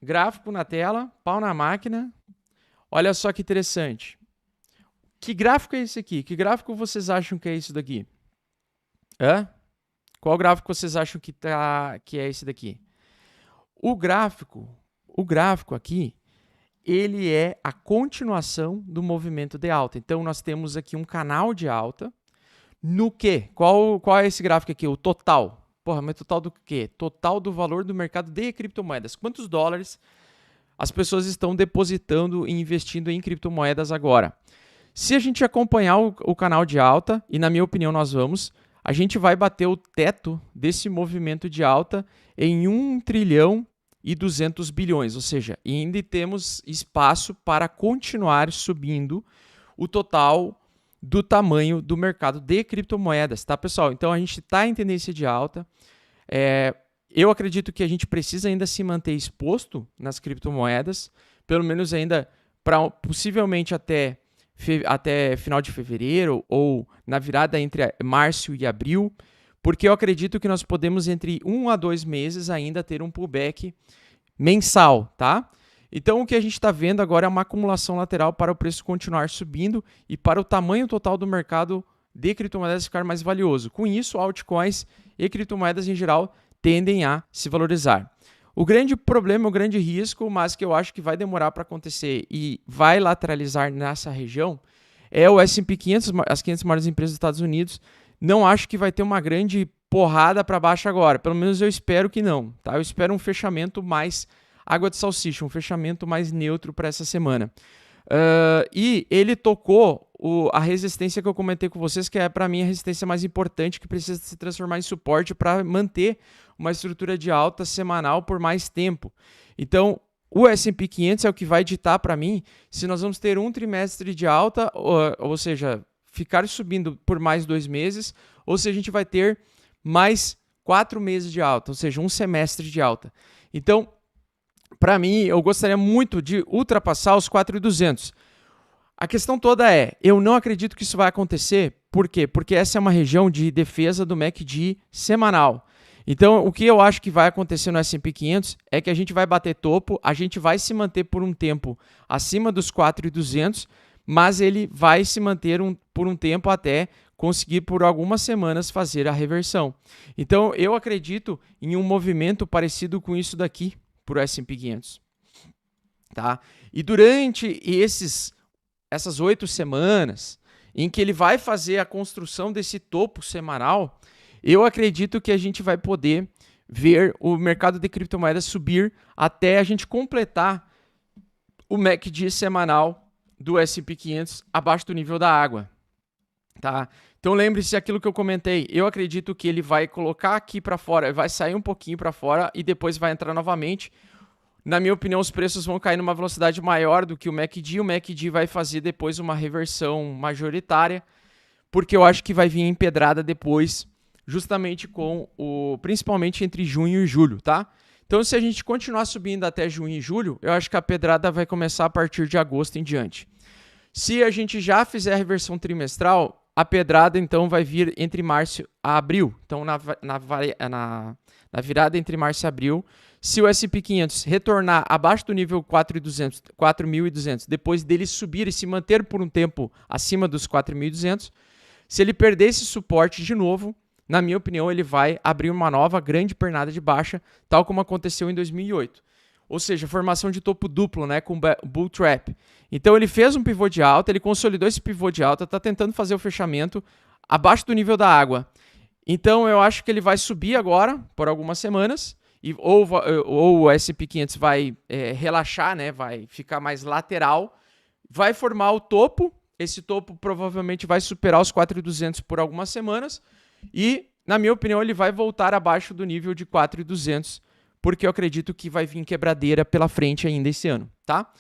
Gráfico na tela, pau na máquina. Olha só que interessante. Que gráfico é esse aqui? Que gráfico vocês acham que é isso daqui? Hã? Qual gráfico vocês acham que é esse daqui? O gráfico aqui, ele é a continuação do movimento de alta. Então, nós temos aqui um canal de alta. No quê? Qual é esse gráfico aqui? O total. Porra, mas total do quê? Total do valor do mercado de criptomoedas. Quantos dólares as pessoas estão depositando e investindo em criptomoedas agora? Se a gente acompanhar o canal de alta, e na minha opinião nós vamos, a gente vai bater o teto desse movimento de alta em 1 trilhão e 200 bilhões, ou seja, ainda temos espaço para continuar subindo o total do tamanho do mercado de criptomoedas, tá, pessoal? Então a gente está em tendência de alta. Eu acredito que a gente precisa ainda se manter exposto nas criptomoedas, pelo menos ainda para possivelmente até final de fevereiro ou na virada entre março e abril, porque eu acredito que nós podemos entre 1 a 2 meses ainda ter um pullback mensal, tá? Então o que a gente está vendo agora é uma acumulação lateral para o preço continuar subindo e para o tamanho total do mercado de criptomoedas ficar mais valioso. Com isso, altcoins e criptomoedas em geral tendem a se valorizar. O grande problema, o grande risco, mas que eu acho que vai demorar para acontecer e vai lateralizar nessa região, é o S&P 500, as 500 maiores empresas dos Estados Unidos. Não acho que vai ter uma grande porrada para baixo agora, pelo menos eu espero que não. Tá? Eu espero um fechamento mais água de salsicha, um fechamento mais neutro para essa semana. E ele tocou a resistência que eu comentei com vocês, que é para mim a resistência mais importante, que precisa se transformar em suporte para manter uma estrutura de alta semanal por mais tempo. Então, o S&P 500 é o que vai ditar para mim se nós vamos ter um trimestre de alta, ou seja, ficar subindo por mais 2 meses, ou se a gente vai ter mais 4 meses de alta, ou seja, um semestre de alta. Então, para mim, eu gostaria muito de ultrapassar os 4.200. A questão toda é, eu não acredito que isso vai acontecer. Por quê? Porque essa é uma região de defesa do MACD semanal. Então, o que eu acho que vai acontecer no S&P 500 é que a gente vai bater topo, a gente vai se manter por um tempo acima dos 4.200, mas ele vai se manter por um tempo até conseguir por algumas semanas fazer a reversão. Então, eu acredito em um movimento parecido com isso daqui para o S&P 500. Tá? E durante essas 8 semanas em que ele vai fazer a construção desse topo semanal, eu acredito que a gente vai poder ver o mercado de criptomoedas subir até a gente completar o MACD semanal do S&P 500 abaixo do nível da água. Tá? Então lembre-se aquilo que eu comentei, eu acredito que ele vai colocar aqui para fora, vai sair um pouquinho para fora e depois vai entrar novamente. Na minha opinião, os preços vão cair numa velocidade maior do que o MACD vai fazer depois uma reversão majoritária, porque eu acho que vai vir empedrada depois, justamente principalmente entre junho e julho, tá? Então se a gente continuar subindo até junho e julho, eu acho que a pedrada vai começar a partir de agosto em diante. Se a gente já fizer a reversão trimestral, a pedrada então vai vir entre março a abril. Então na virada entre março e abril, se o S&P 500 retornar abaixo do nível 4.200, depois dele subir e se manter por um tempo acima dos 4.200, se ele perder esse suporte de novo, na minha opinião, ele vai abrir uma nova grande pernada de baixa, tal como aconteceu em 2008. Ou seja, formação de topo duplo, né, com bull trap. Então ele fez um pivô de alta, ele consolidou esse pivô de alta, está tentando fazer o fechamento abaixo do nível da água. Então eu acho que ele vai subir agora por algumas semanas, ou o S&P 500 vai relaxar, né, vai ficar mais lateral, vai formar o topo, esse topo provavelmente vai superar os 4.200 por algumas semanas, e na minha opinião ele vai voltar abaixo do nível de 4.200, porque eu acredito que vai vir quebradeira pela frente ainda esse ano, tá?